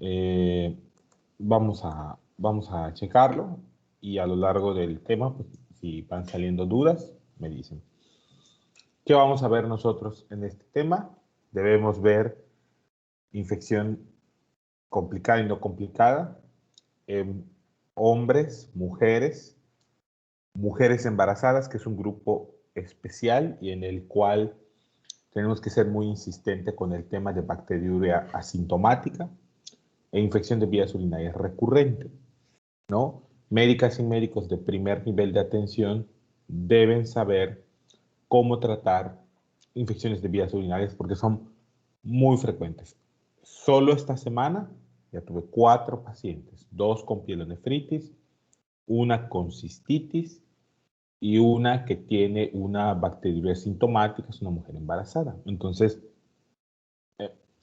Eh, vamos a checarlo y a lo largo del tema, pues, si van saliendo dudas, me dicen. ¿Qué vamos a ver nosotros en este tema? Debemos ver infección complicada y no complicada en hombres, mujeres embarazadas, que es un grupo especial y en el cual tenemos que ser muy insistentes con el tema de bacteriuria asintomática e infección de vías urinarias recurrente, ¿no? Médicas y médicos de primer nivel de atención deben saber cómo tratar infecciones de vías urinarias porque son muy frecuentes. Solo esta semana ya tuve 4 pacientes, 2 con pielonefritis, una con cistitis y una que tiene una bacteriuria sintomática, es una mujer embarazada. Entonces,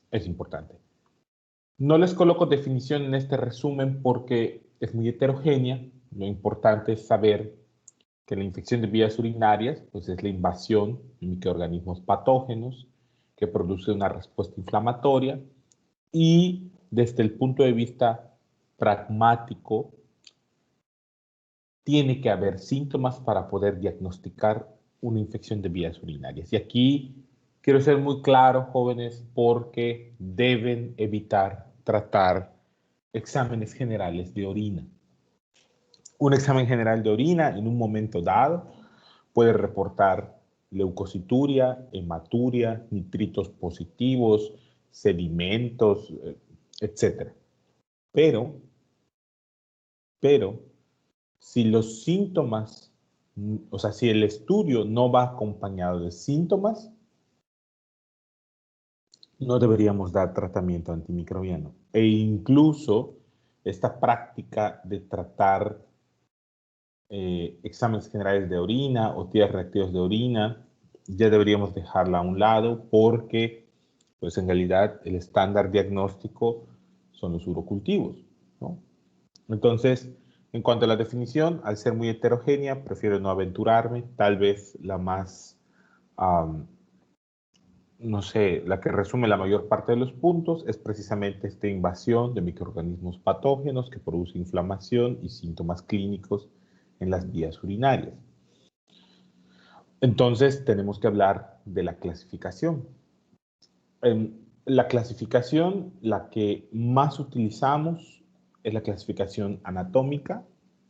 es importante. No les coloco definición en este resumen porque es muy heterogénea. Lo importante es saber que la infección de vías urinarias pues es la invasión de microorganismos patógenos que produce una respuesta inflamatoria y desde el punto de vista pragmático tiene que haber síntomas para poder diagnosticar una infección de vías urinarias. Y aquí quiero ser muy claro, jóvenes, porque deben evitar tratar exámenes generales de orina. Un examen general de orina en un momento dado puede reportar leucocituria, hematuria, nitritos positivos, sedimentos, etc. Pero si los síntomas, o sea, si el estudio no va acompañado de síntomas, no deberíamos dar tratamiento antimicrobiano. E incluso esta práctica de tratar exámenes generales de orina o test reactivos de orina, ya deberíamos dejarla a un lado porque, pues en realidad, el estándar diagnóstico son los urocultivos, ¿no? Entonces, en cuanto a la definición, al ser muy heterogénea, prefiero no aventurarme. Tal vez la más, no sé, la que resume la mayor parte de los puntos es precisamente esta invasión de microorganismos patógenos que produce inflamación y síntomas clínicos en las vías urinarias. Entonces, tenemos que hablar de la clasificación. La clasificación, la que más utilizamos es la clasificación anatómica,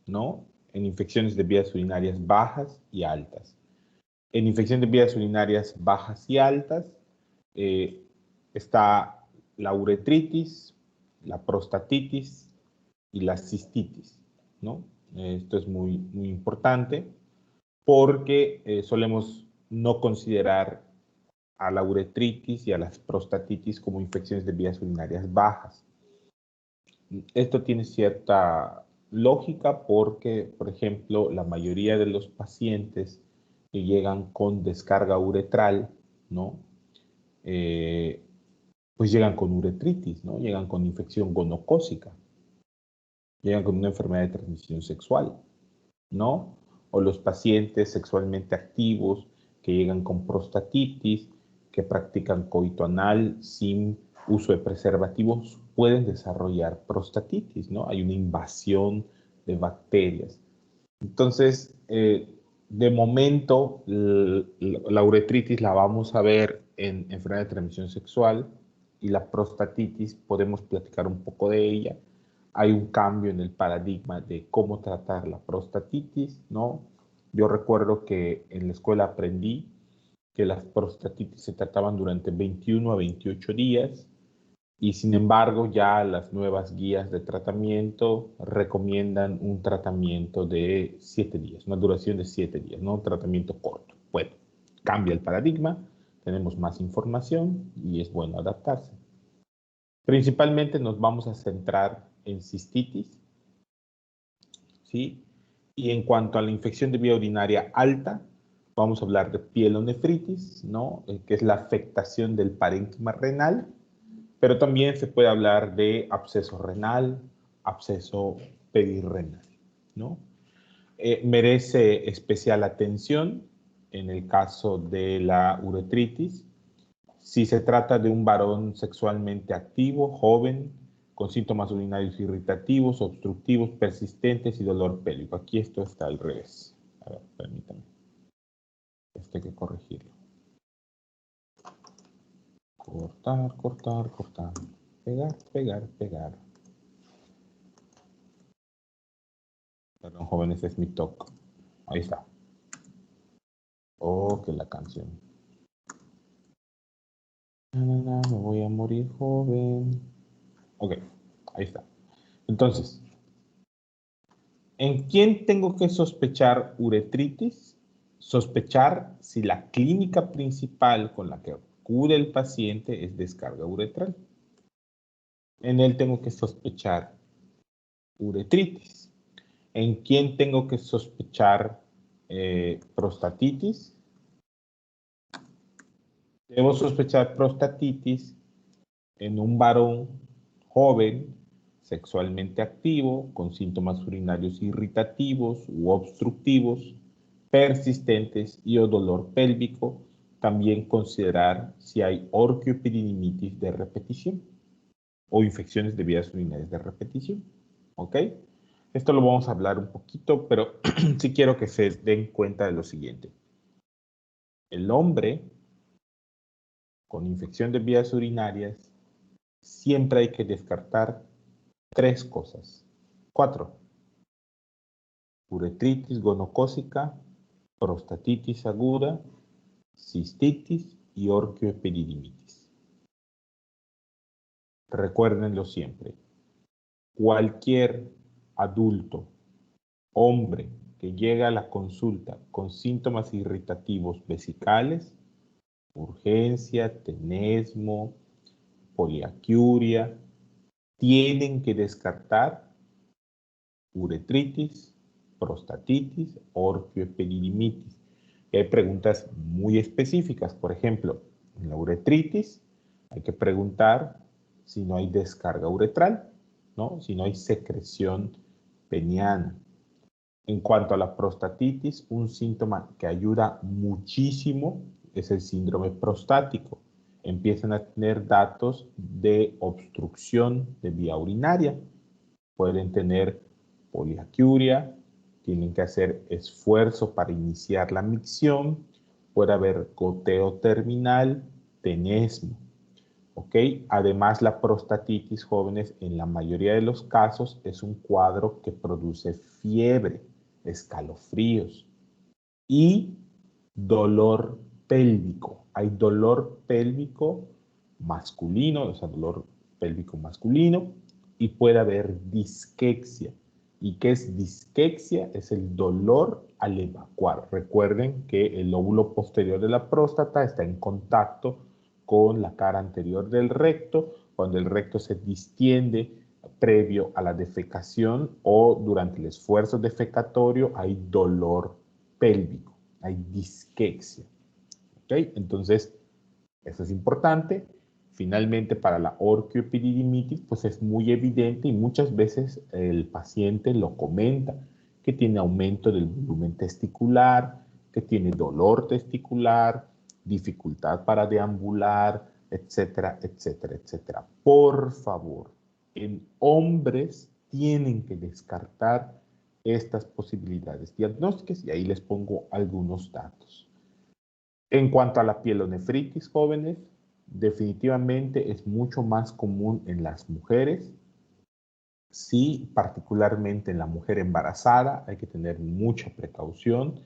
¿no? En infecciones de vías urinarias bajas y altas. En infección de vías urinarias bajas y altas eh, está la uretritis, la prostatitis y la cistitis, ¿no? Esto es muy, muy importante porque solemos no considerar a la uretritis y a las prostatitis como infecciones de vías urinarias bajas. Esto tiene cierta lógica porque, por ejemplo, la mayoría de los pacientes que llegan con descarga uretral, ¿no? Pues llegan con uretritis, ¿no? Llegan con infección gonocócica, llegan con una enfermedad de transmisión sexual, ¿no? O los pacientes sexualmente activos que llegan con prostatitis, que practican coito anal sin uso de preservativos, pueden desarrollar prostatitis, ¿no? Hay una invasión de bacterias. Entonces, de momento, la uretritis la vamos a ver en enfermedad de transmisión sexual y la prostatitis podemos platicar un poco de ella. Hay un cambio en el paradigma de cómo tratar la prostatitis, ¿no? Yo recuerdo que en la escuela aprendí que las prostatitis se trataban durante 21 a 28 días y sin embargo ya las nuevas guías de tratamiento recomiendan un tratamiento de 7 días, una duración de 7 días, no un tratamiento corto. Bueno, cambia el paradigma, tenemos más información y es bueno adaptarse. Principalmente nos vamos a centrar en cistitis, ¿sí? Y en cuanto a la infección de vía urinaria alta, vamos a hablar de pielonefritis, ¿no? Que es la afectación del parénquima renal, pero también se puede hablar de absceso renal, absceso perirrenal, ¿no? Merece especial atención en el caso de la uretritis. Si se trata de un varón sexualmente activo, joven, con síntomas urinarios irritativos, obstructivos, persistentes y dolor pélvico. Aquí esto está al revés. A ver, permítame. Esto hay que corregirlo. Cortar, cortar, cortar. Pegar, pegar, pegar. Perdón, jóvenes, es mi toque. Ahí está. Oh, que la canción. Me voy a morir joven. Ok, ahí está. Entonces, ¿en quién tengo que sospechar uretritis? Sospechar si la clínica principal con la que acude el paciente es descarga uretral. En él tengo que sospechar uretritis. ¿En quién tengo que sospechar prostatitis? Debo sospechar prostatitis en un varón joven, sexualmente activo, con síntomas urinarios irritativos u obstructivos, persistentes y o dolor pélvico. También considerar si hay orquioepididimitis de repetición o infecciones de vías urinarias de repetición. ¿Ok? Esto lo vamos a hablar un poquito, pero sí quiero que se den cuenta de lo siguiente. El hombre con infección de vías urinarias siempre hay que descartar 3 cosas. 4. Uretritis gonocócica, prostatitis aguda, cistitis y orquioepididimitis. Recuérdenlo siempre. Cualquier adulto, hombre, que llega a la consulta con síntomas irritativos vesicales, urgencia, tenesmo, poliaquiuria, tienen que descartar uretritis, prostatitis, orquioepididimitis. Hay preguntas muy específicas. Por ejemplo, en la uretritis hay que preguntar si no hay descarga uretral, ¿no? Si no hay secreción peniana. En cuanto a la prostatitis, un síntoma que ayuda muchísimo es el síndrome prostático. Empiezan a tener datos de obstrucción de vía urinaria. Pueden tener poliaquiuria, tienen que hacer esfuerzo para iniciar la micción, puede haber goteo terminal, tenesmo. ¿Ok? Además, la prostatitis, jóvenes, en la mayoría de los casos es un cuadro que produce fiebre, escalofríos y dolor pélvico. Hay dolor pélvico masculino, o sea, dolor pélvico masculino, y puede haber disquexia. ¿Y qué es disquexia? Es el dolor al evacuar. Recuerden que el lóbulo posterior de la próstata está en contacto con la cara anterior del recto. Cuando el recto se distiende previo a la defecación o durante el esfuerzo defecatorio, hay dolor pélvico, hay disquexia. ¿Okay? Entonces, eso es importante. Finalmente, para la orquioepididimitis, pues es muy evidente y muchas veces el paciente lo comenta, que tiene aumento del volumen testicular, que tiene dolor testicular, dificultad para deambular, etcétera, etcétera, etcétera. Por favor, en hombres tienen que descartar estas posibilidades diagnósticas y ahí les pongo algunos datos. En cuanto a la pielonefritis, jóvenes, definitivamente es mucho más común en las mujeres. Sí, particularmente en la mujer embarazada, hay que tener mucha precaución.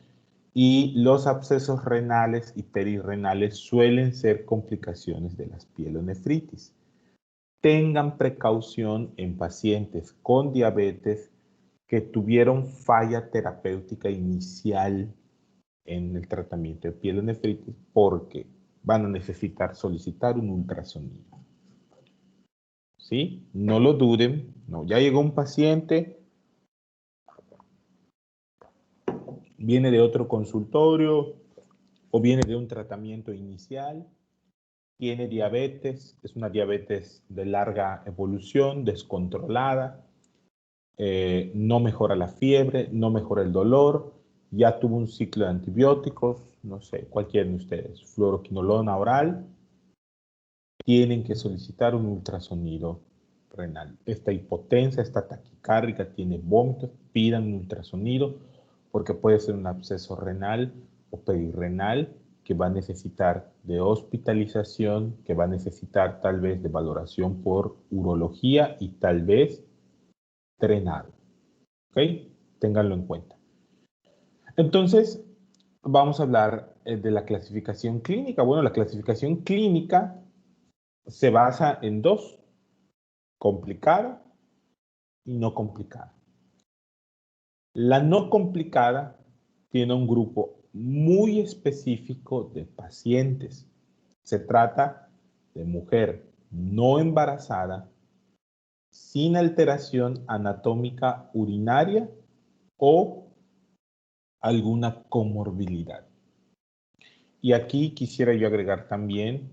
Y los abscesos renales y perirrenales suelen ser complicaciones de las pielonefritis. Tengan precaución en pacientes con diabetes que tuvieron falla terapéutica inicial en el tratamiento de pielonefritis porque van a necesitar solicitar un ultrasonido. ¿Sí? No lo duden. No, ya llegó un paciente, viene de otro consultorio o viene de un tratamiento inicial, tiene diabetes, es una diabetes de larga evolución, descontrolada, no mejora la fiebre, no mejora el dolor, ya tuvo un ciclo de antibióticos, no sé, cualquiera de ustedes, fluoroquinolona oral, tienen que solicitar un ultrasonido renal. Esta hipotensa, esta taquicárdica, tiene vómitos, pidan un ultrasonido porque puede ser un absceso renal o perirrenal que va a necesitar de hospitalización, que va a necesitar tal vez de valoración por urología y tal vez drenado. ¿Ok? Ténganlo en cuenta. Entonces, vamos a hablar de la clasificación clínica. Bueno, la clasificación clínica se basa en dos: complicada y no complicada. La no complicada tiene un grupo muy específico de pacientes. Se trata de mujer no embarazada, sin alteración anatómica urinaria o alguna comorbilidad. Y aquí quisiera yo agregar también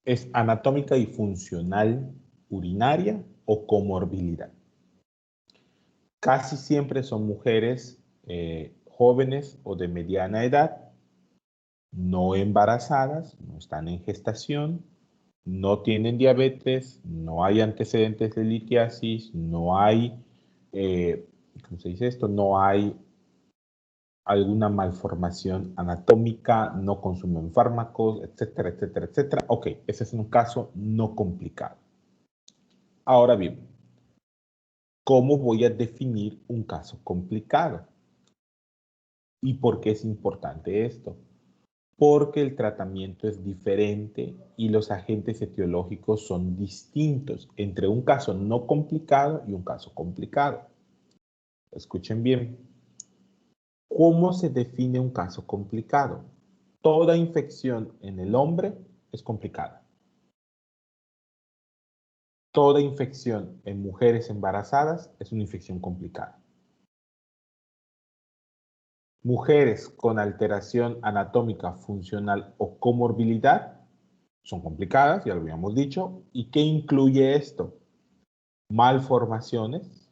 es anatómica y funcional urinaria o comorbilidad. Casi siempre son mujeres jóvenes o de mediana edad, no embarazadas, no están en gestación, no tienen diabetes, no hay antecedentes de litiasis, no hay, ¿cómo se dice esto? No hay alguna malformación anatómica, no consumen fármacos, etcétera, etcétera, etcétera. Ok, ese es un caso no complicado. Ahora bien, ¿cómo voy a definir un caso complicado? ¿Y por qué es importante esto? Porque el tratamiento es diferente y los agentes etiológicos son distintos entre un caso no complicado y un caso complicado. Escuchen bien. ¿Cómo se define un caso complicado? Toda infección en el hombre es complicada. Toda infección en mujeres embarazadas es una infección complicada. Mujeres con alteración anatómica, funcional o comorbilidad son complicadas, ya lo habíamos dicho. ¿Y qué incluye esto? Malformaciones,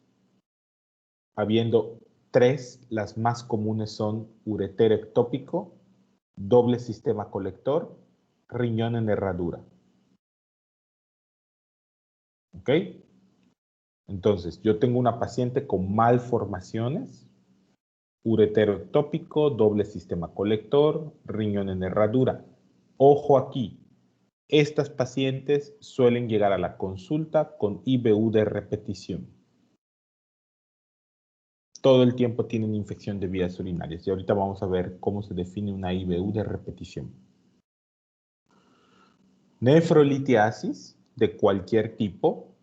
habiendo tres, las más comunes son uretero ectópico, doble sistema colector, riñón en herradura. ¿Ok? Entonces, yo tengo una paciente con malformaciones, uretero ectópico, doble sistema colector, riñón en herradura. Ojo aquí, estas pacientes suelen llegar a la consulta con IBU de repetición. Todo el tiempo tienen infección de vías urinarias y ahorita vamos a ver cómo se define una IBU de repetición. Nefrolitiasis de cualquier tipo,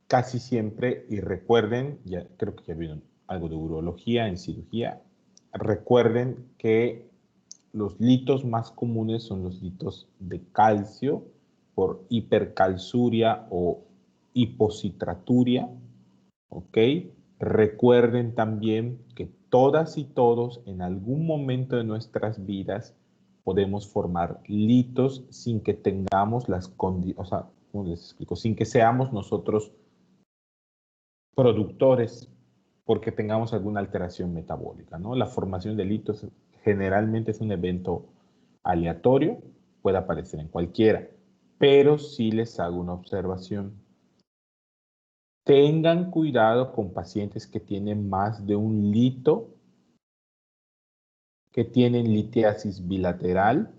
casi siempre, y recuerden, ya creo que ya vieron algo de urología en cirugía, recuerden que los litos más comunes son los litos de calcio por hipercalciuria o hipocitraturia, ¿ok? Recuerden también que todas y todos en algún momento de nuestras vidas podemos formar litos sin que tengamos las condiciones, o sea, ¿cómo les explico? Sin que seamos nosotros productores porque tengamos alguna alteración metabólica, ¿no? La formación de litos generalmente es un evento aleatorio, puede aparecer en cualquiera, pero sí les hago una observación. Tengan cuidado con pacientes que tienen más de un lito, que tienen litiasis bilateral